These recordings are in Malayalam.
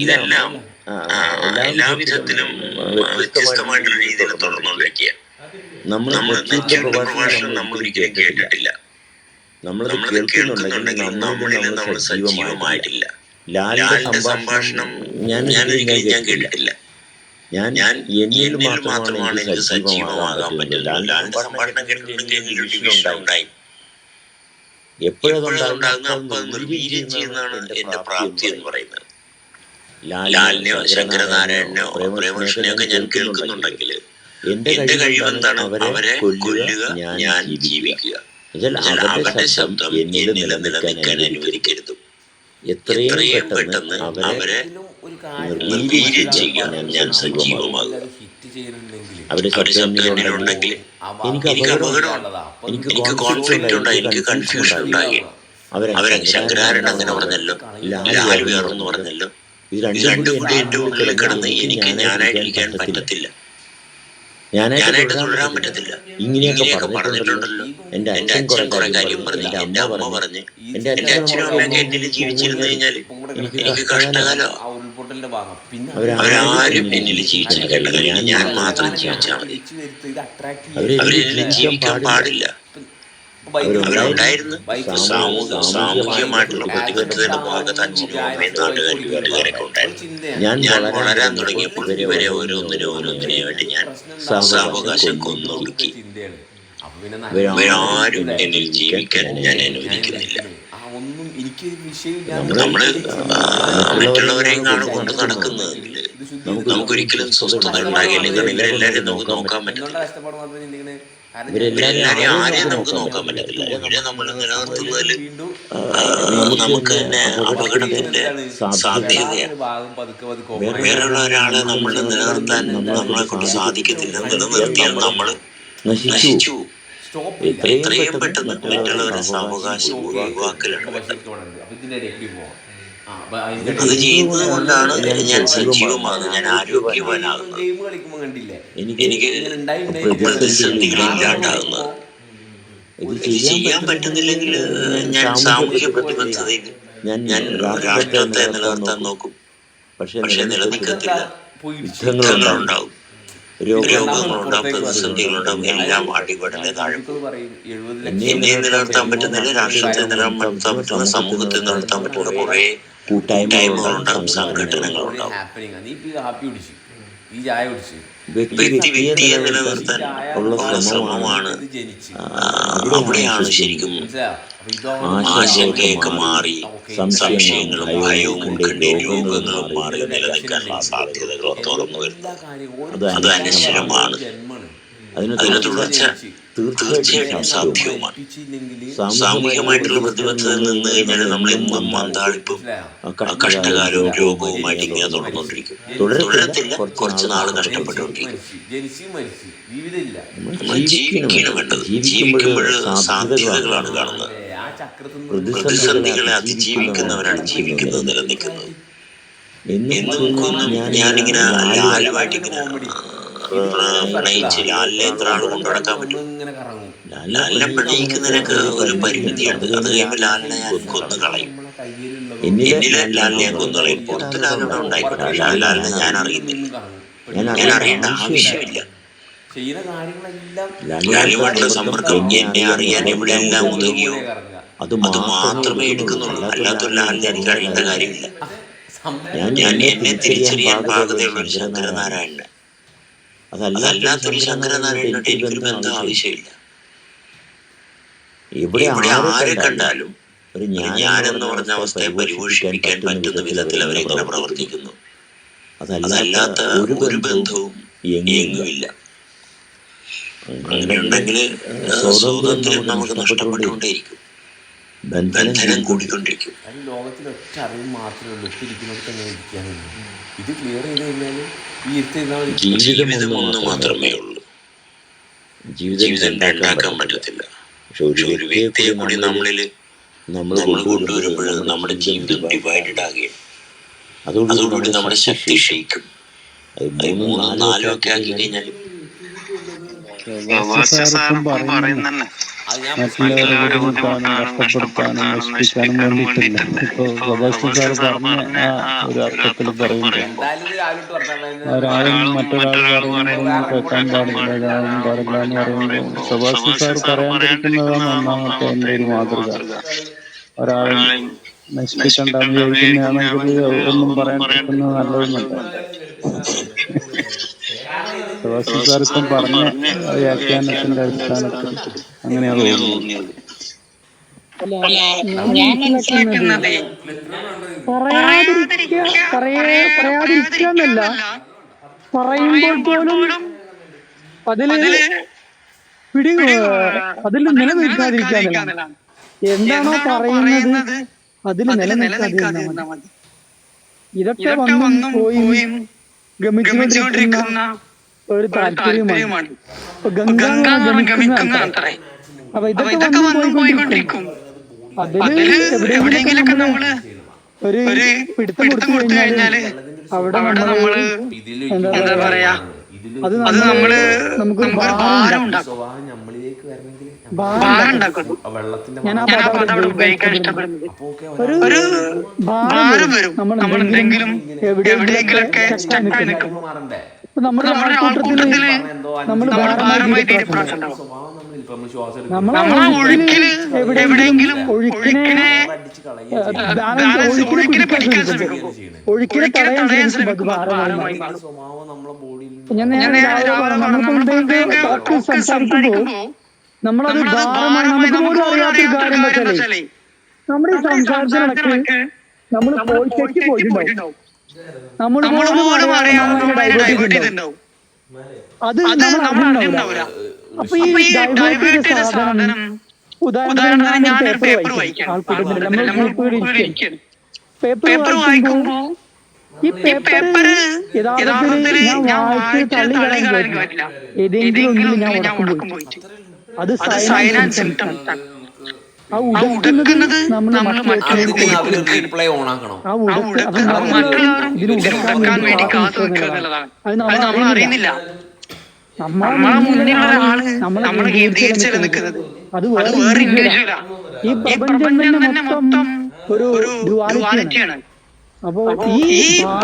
ഇതെല്ലാം എല്ലാ വിധത്തിലും വ്യത്യസ്തമായിട്ടുള്ള രീതിയിൽ തുറന്നുകൊണ്ടിരിക്കുക. നമ്മൾ പ്രഭാഷണം നമ്മൾ ഒരിക്കലും കേട്ടിട്ടില്ല. നമ്മളത് കേൾക്കുന്നുണ്ടെങ്കിൽ നമ്മളിൽ നമ്മൾ സജീവമായിട്ടില്ല. ലാലിന്റെ സംഭാഷണം ഞാൻ കേട്ടിട്ടില്ല. ഞാൻ എന്നിൽ മാത്രമാണ് എനിക്ക് സജീവമാകാൻ പറ്റുന്നത്. ലാലിന്റെ സംഭാഷണം കേട്ടിട്ടുണ്ടെങ്കിൽ എന്നൊരു ഡിവിഷൻ ഉണ്ടായി. എപ്പോഴതുണ്ടാകുന്ന അപ്പൊ നിർവീര്യം ചെയ്യുന്നതാണ് എന്റെ പ്രാപ്തി എന്ന് പറയുന്നത്. ലാലിനെയോ ശങ്കരനാരായണനെയോ പ്രേമകൃഷ്ണനെയോ ഒക്കെ ഞാൻ കേൾക്കുന്നുണ്ടെങ്കിൽ എന്റെ കഴിവെന്താണ്? അവരെ കൊല്ലുക, ഞാൻ ജീവിക്കുക. അവരുടെ ശബ്ദം എന്നിൽ നിലനിൽക്കാൻ അനുവദിക്കരുത്. എത്രയും പെട്ടെന്ന് അവരെ നിർവീര്യം ചെയ്യുക, ഞാൻ സജീവമാകുക. അവരുടെ ശബ്ദം എന്നിലുണ്ടെങ്കിൽ എനിക്ക് അപകടമുണ്ട്, എനിക്ക് കോൺഫ്ലിക്റ്റ് ഉണ്ടായി, എനിക്ക് കൺഫ്യൂഷൻ ഉണ്ടായി. അവരെ ശങ്കരാചാര്യൻ അങ്ങനെ പറഞ്ഞല്ലോ, ലാൽ വേറെന്ന് പറഞ്ഞല്ലോ. ഇത് രണ്ടും കൂടി എന്റെ ഉള്ളിൽ കിടന്ന് എനിക്ക് ഞാനായിട്ടിരിക്കാൻ പറ്റത്തില്ല, ഞാനായിട്ട് തുടരാൻ പറ്റത്തില്ല. ഇങ്ങനെയൊക്കെ പറഞ്ഞിട്ടുണ്ടല്ലോ. എന്റെ അച്ഛൻ കുറെ കാര്യം പറഞ്ഞു, എന്റെ അമ്മ പറഞ്ഞ്, എന്റെ അച്ഛനും അമ്മയൊക്കെ എന്നിൽ ജീവിച്ചിരുന്നു കഴിഞ്ഞാൽ എനിക്ക് കഷ്ടകാലോ. അവരാരും എന്നിൽ ജീവിച്ചിരിക്കേണ്ട, ഞാൻ മാത്രം ജീവിച്ചാൽ മതി. അവരെന്നിൽ ജീവിക്കാൻ പാടില്ല. അവരുണ്ടായിരുന്നു. സാമൂഹികമായിട്ടുള്ള പ്രതിബദ്ധതയുടെ ഭാഗത്ത് അച്ഛനും അമ്മയും നാട്ടുകാരും വീട്ടുകാരൊക്കെ ഉണ്ടായിരുന്നു. ഞാൻ വളരാൻ തുടങ്ങിയപ്പോൾ ഇവരെ ഓരോന്നിനെയായിട്ട് ഞാൻ സാവകാശം കൊന്നൊടുക്കി. ഇവരാരും എന്നിൽ ജീവിക്കാൻ ഞാൻ അനുവദിക്കുന്നില്ല. നമ്മള് മറ്റുള്ളവരെയും കൊണ്ട് നടക്കുന്നതെങ്കിൽ നമുക്കൊരിക്കലും സ്വസ്ഥത ഉണ്ടാകില്ലെങ്കിൽ ഇവരെല്ലാരും നമുക്ക് നോക്കാൻ പറ്റത്തില്ല. ഇവരെല്ലാരെയും ആരെയും നമുക്ക് നോക്കാൻ പറ്റത്തില്ല. ഇവരെ നമ്മൾ നിലനിർത്തുന്നതിൽ നമുക്ക് തന്നെ അപകടത്തിന്റെ സാധ്യതയാണ്. വേറെയുള്ള ഒരാളെ നമ്മൾ നിലനിർത്താൻ നമ്മളെ കൊണ്ട് സാധിക്കത്തില്ല. നിലനിർത്തിയാൽ നമ്മൾ നശിച്ചു. എത്രയും പെട്ടെന്ന് മറ്റുള്ളവരുടെ സാവകാശം ഒഴിവാക്കലാണ് വേണ്ടത്. അത് ചെയ്യുന്നത് കൊണ്ടാണ് ഞാൻ സജീവമാകുന്നത്, ഞാൻ ആരോഗ്യവാനാകുന്നത്, എനിക്ക് പ്രതിസന്ധികളില്ലാണ്ടാകുന്നത്. ഇത് ചെയ്യാൻ പറ്റുന്നില്ലെങ്കിൽ ഞാൻ സാമൂഹിക പ്രതിബദ്ധതയിൽ ഞാൻ രാഷ്ട്രത്തെ നിലനിർത്താൻ നോക്കും. പക്ഷെ നിലനിൽക്കത്തില്ല. യുദ്ധങ്ങളുണ്ടാവും, രോഗങ്ങളുണ്ടാവും, പ്രതിസന്ധികളുണ്ടാവും, എല്ലാം അടിപടലെ താഴെ. എന്നെ നിലനിർത്താൻ പറ്റുന്നില്ല, രാഷ്ട്രത്തെ നിലനിർത്താൻ പറ്റുന്ന, സമൂഹത്തെ നിലനിർത്താൻ പറ്റുന്ന കുറെ കൂട്ടായ്മകളുണ്ടാവും, സംഘടനകളുണ്ടാവും. വ്യക്തിയെ നിലനിർത്താൻ ഉള്ള ശ്രമമാണ്. അവിടെയാണ് ശരിക്കും ആശങ്കയൊക്കെ മാറി, സംശയങ്ങളും ഭയവും ഉൾക്കണ്ഠയും രോഗങ്ങളും മാറി നിലനിൽക്കാനുള്ള സാധ്യതകൾ തുറന്നു വരുന്നത്. അത് അനശ്വരമാണ്. അതിന് തുടർച്ച തീർച്ചയായിട്ടും സാധ്യവുമാണ്. സാമൂഹികമായിട്ടുള്ള പ്രതിബദ്ധതയിൽ നിന്ന് കഴിഞ്ഞാൽ നമ്മൾ എന്നും മന്ദാളിപ്പും കഷ്ടകാലവും രോഗവുമായിട്ട് ഇങ്ങനെ തുടർന്നുകൊണ്ടിരിക്കും. തുടരത്തില്ല, കുറച്ച് നാൾ നഷ്ടപ്പെട്ടുകൊണ്ടിരിക്കും. നമ്മൾ ജീവിക്കണം വേണ്ടത്. ജീവിക്കുമ്പോൾ സാധ്യതകളാണ് കാണുന്നത്. പ്രതിസന്ധികളെ അതിജീവിക്കുന്നവരാണ് ജീവിക്കുന്നത്, നിലനിൽക്കുന്നത്. എന്നും ഞാനിങ്ങനെ ലാലുമായിട്ടിങ്ങനെ പ്രണയിച്ച് ലാലിനെ എത്ര ആൾ കൊണ്ടു നടക്കാൻ പറ്റും? ലാലിനെ പ്രണയിക്കുന്നതിനൊക്കെ ഒരു പരിമിതിയുണ്ട്. അത് കഴിയുമ്പോൾ ലാലിനെ ഞാൻ കൊന്നു കളയും. എന്നിലെ ലാലിനെ ഞാൻ കൊന്നു കളയും. പുറത്ത് ലാലിനെ ഉണ്ടായിക്കോട്ടെ, പക്ഷെ ആ ലാലിനെ ഞാൻ അറിയുന്നില്ല, ഞാൻ അറിയേണ്ട ആവശ്യമില്ല. ലാലുമായിട്ടുള്ള സമ്പർക്കം എന്നെ അറിയാൻ ഇവിടെ എല്ലാം ഉതകിയോ അത് മാത്രമേ എടുക്കുന്നുള്ളൂ. അല്ലാത്തൊരു ലാലിനെ എനിക്ക് അറിയേണ്ട കാര്യമില്ല. ഞാൻ എന്നെ തിരിച്ചറിയാൻ പാകതയുള്ള ശങ്കരനാരായണൻ, അതല്ലാത്തൊരു ശങ്കരനാരായണനായിട്ട് എനിക്കൊരു ബന്ധം ആവശ്യമില്ല. ഇവിടെ ആരെ കണ്ടാലും ഒരു ഞാനെന്ന് പറഞ്ഞ അവസ്ഥയെ പരിപോഷിപ്പിക്കാൻ പറ്റുന്ന വിധത്തിൽ അവരെങ്ങനെ പ്രവർത്തിക്കുന്നു. അതല്ലാത്ത ഒരു ബന്ധവും എങ്ങുമില്ല. അങ്ങനെ ഉണ്ടെങ്കിൽ സ്വാതന്ത്ര്യം നമുക്ക് നഷ്ടപ്പെട്ടുകൊണ്ടേയിരിക്കും, ബന്ധനം കൂടിക്കൊണ്ടിരിക്കും. ലോകത്തിൽ ഒറ്റ അറിവ് മാത്രമേ ഉള്ളൂ, ഇത് ക്ലിയർ ചെയ്ത് കഴിഞ്ഞാൽ ഈ ജീവിതം ഒന്ന് മാത്രമേ ഉള്ളൂ. ജീവിതം ഉണ്ടാക്കാൻ പറ്റത്തില്ല. പക്ഷെ ഒരു വ്യക്തിയെ കൂടി നമ്മൾ കൊണ്ടുവരുമ്പോൾ നമ്മുടെ ജീവിതം ഡിവൈഡഡ് ആകുകയും അതോടുകൂടി നമ്മുടെ ശക്തി ക്ഷയിക്കും. അത് 3, 4 ഒക്കെ ആക്കി കഴിഞ്ഞാൽ പറയുന്ന മറ്റുള്ളവരെ ബുദ്ധിമുട്ടാനും കഷ്ടപ്പെടുത്താനും നശിപ്പിക്കാനും വേണ്ടിയിട്ടില്ല. ഇപ്പൊ സെബാസ്റ്റ്യൻ സാറ് പറഞ്ഞ ആ ഒരു അർത്ഥത്തിൽ പറയുമ്പോൾ ഒരാളും മറ്റൊരാൾ പറയുന്നതൊന്നും കേൾക്കാൻ പാടില്ല, ഇതാകാൻ പാടില്ല എന്ന് പറയുമ്പോൾ സെബാസ്റ്റ്യൻ സാർ പറയാണ്ടിരിക്കുന്നതാണ് ഒന്നാമത്തെ എൻ്റെ ഒരു മാതൃക. ഒരാളെ നശിപ്പിക്കണ്ടെന്ന് വിചാരിക്കുന്നതാണെങ്കിൽ ഒന്നും പറയാണ്ടിരിക്കുന്നത് നല്ലതെന്നല്ല. സെബാസ്റ്റ്യൻ സാർ ഇപ്പം പറഞ്ഞ വ്യാഖ്യാനത്തിന്റെ അടിസ്ഥാനത്തിൽ അങ്ങനെയാണ് തോന്നിയത്. ഞാൻ മനസ്സിലാക്കുന്നത് പറയാതിരിക്കാന്നല്ല, പറയുമ്പോൾ പോലും അതില് അതിൽ നിലനിൽക്കാതിരിക്കാന്നല്ല. എന്താണോ പറയുന്നത് അതിൽ നിലനിൽക്കാതിരുന്നാ മതി. ഇതൊക്കെ വന്നും പോയും ഗമിച്ചുകൊണ്ടിരിക്കുന്ന ഒരു താല്പര്യമാണ്. ഗമിക്കുന്ന അത്രേ. അപ്പൊ ഇതൊക്കെ വന്നും പോയിക്കൊണ്ടിരിക്കും. അതില് എവിടെയെങ്കിലൊക്കെ നമ്മള് ഒരു പിടുത്തം കൊടുത്തു കഴിഞ്ഞാല് അവിടെ നമ്മള് എന്താ പറയാ, അത് നമ്മള് നമുക്കൊരു ഭാരം ഉണ്ടാക്കും. ഞാൻ ആ പദം അവിടെ ഉപയോഗിക്കാൻ ഇഷ്ടപ്പെടുന്നത്. ഒരു ഭാരം വരും. നമ്മൾ എന്തെങ്കിലും എവിടെയെങ്കിലൊക്കെ സ്റ്റക്കായി നിൽക്കും. നമ്മുടെ ആൾക്കൂട്ടത്തില് നമ്മൾ ഭാരമായി തീരുമാനം ഉണ്ടാവും. നമ്മളെ ഒഴുക്കില് എവിടെയെങ്കിലും ഒഴുക്കിനെ പിടിക്കാൻ ശ്രമിക്കുമ്പോൾ ഒഴുക്കിനെ തടയാൻ ശ്രമിക്കുമ്പോൾ ഭാരമായി മാറും. സംസാരിക്കുമ്പോൾ നമ്മളത് ഭാരമായി നമുക്ക് പോലും അറിയാത്തൊരു കാര്യം വെച്ചാലേ നമ്മുടെ ഈ സംസാരത്തിനിടയ്ക്ക് നമ്മൾ പോയിട്ടുണ്ടാവും. നമ്മൾ പോലും ഡൈവേർട്ട് ചെയ്തിട്ടുണ്ടാവും. അത് നമ്മൾ അറിഞ്ഞിട്ടുണ്ടാവില്ല. അപ്പൊ ഈ ഡൈവേർട്ട് ചെയ്ത സാധനം, ഉദാഹരണത്തിന് ഞാൻ പേപ്പർ വായിക്കാം, ആൾക്കൂട്ടത്തിൽ നമ്മൾ ഗ്രൂപ്പുകളിൽ പേപ്പർ വായിക്കുമ്പോ ഈ പേപ്പർ യഥാർത്ഥത്തിൽ ഞാൻ വായിച്ച് തള്ളി കളയാൻ പറ്റില്ല. ഏതെങ്കിലും ഞാൻ ഉടക്കം പോയിട്ട് അത് സൈലൻസ് സിംപ്റ്റംസ്. ആ ഉടക്കുന്നത് നമ്മൾ ഉടക്കാൻ വേണ്ടി കാത്തു നിൽക്കുക എന്നുള്ളതാണ്. അത് നമ്മൾ അറിയുന്നില്ല. നമ്മളെ മുന്നിലുള്ള ഒരാള് നമ്മളെ ഗീർത്തിരിച്ചല്ല നിൽക്കുന്നത്. അത് വേറെ ഇൻഡിവിജ്വലാ. ഈ പ്രപഞ്ചം തന്നെ മൊത്തം ഒരു ഡ്യുവാലിറ്റിയാണ്. അപ്പോ ഈ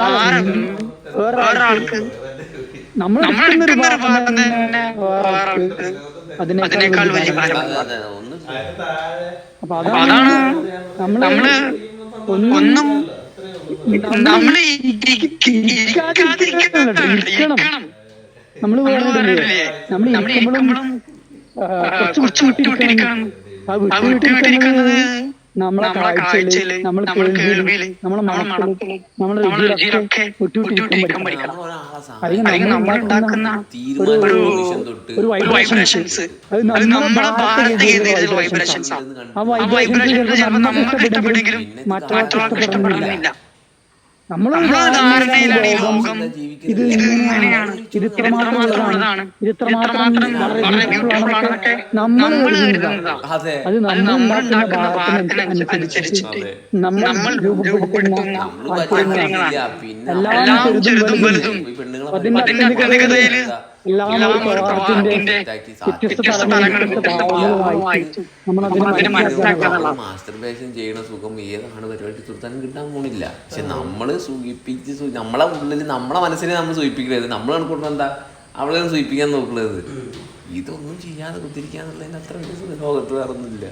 ഭാരം വേറൊരാൾക്ക് നമ്മൾ എടുക്കുന്ന ഒരു ഭാരം തന്നെ വേറൊരാൾക്ക് അതിനേക്കാൾ വലിയ ഭാരമാണ്. അപ്പൊ അതാണ് നമ്മള് ഒന്നും നമ്മള് ഇരിക്കണം. നമ്മള് പറഞ്ഞിട്ടില്ലേ, നമ്മൾ ഇരിക്കുമ്പോഴും കുറച്ച് വിട്ടുവിട്ടിരിക്കണം. ആ വിട്ടുവിട്ടിരിക്കുന്നത് നമ്മളെ കാഴ്ചയില്, നമ്മൾ കേൾവിയില്, നമ്മളെ മനസ്സില്, നമ്മളെ രുചിയിലൊക്കെ വിട്ടുവിട്ടിരിക്കാൻ പഠിക്കണം. അതിന് നമ്മൾ ഉണ്ടാക്കുന്ന ഒരു വൈബ്രേഷൻസ്, അത് നമ്മളെ ഭാരതീയ വൈബ്രേഷൻസ് ആണ്. ആ വൈബ്രേഷൻസ് ചിലപ്പോൾ നമുക്ക് ഇഷ്ടപ്പെട്ടെങ്കിലും മറ്റൊരാൾക്ക് ഇഷ്ടപ്പെടുന്നില്ല. നമ്മളെ ധാരണയിലാണ് ഈ ലോകം ഇത് ഇങ്ങനെയാണ്, ഇത് ഇത്രമാത്രമുള്ളതാണ്, ഇത് ഇത്രമാത്രം വളരെ ബ്യൂട്ടിഫുൾ ആണെന്നൊക്കെ നമ്മൾ കരുതുന്നതാണ്. അത് നമ്മൾ ഉണ്ടാക്കുന്ന ഭാരത്തിന് അനുസരിച്ചിട്ട് നമ്മൾ രൂപപ്പെടുത്തുന്ന താല്പര്യങ്ങളാണ്. എല്ലാം ചെറുതും വലുതും അതിന്റെ അത്യന്തികതയില് എല്ലാം ഒരു പ്രവാഹത്തിന്റെ വ്യത്യസ്ത തലങ്ങൾക്ക് ഭാവങ്ങളുമായിട്ട് നമ്മളതിനെ മനസ്സിലാക്കാനുള്ള മാസ്റ്റർബേഷൻ ചെയ്യണ സുഖം ഏതാണ് പരിപാടി തീർത്താനും കിട്ടാൻ പോണില്ല. പക്ഷെ നമ്മള് സൂചിപ്പിച്ച് നമ്മളെ ഉള്ളിൽ നമ്മളെ മനസ്സിനെ നമ്മൾ സൂചിപ്പിക്കരുത്. നമ്മൾ കണക്കൂട്ടുന്ന എന്താ അവളെ സൂചിപ്പിക്കാൻ നോക്കുന്നത്. ഇതൊന്നും ചെയ്യാതെ കുത്തിരിക്കാന്നുള്ളതിന് അത്ര വലിയ ലോകത്ത് വേറൊന്നുമില്ല.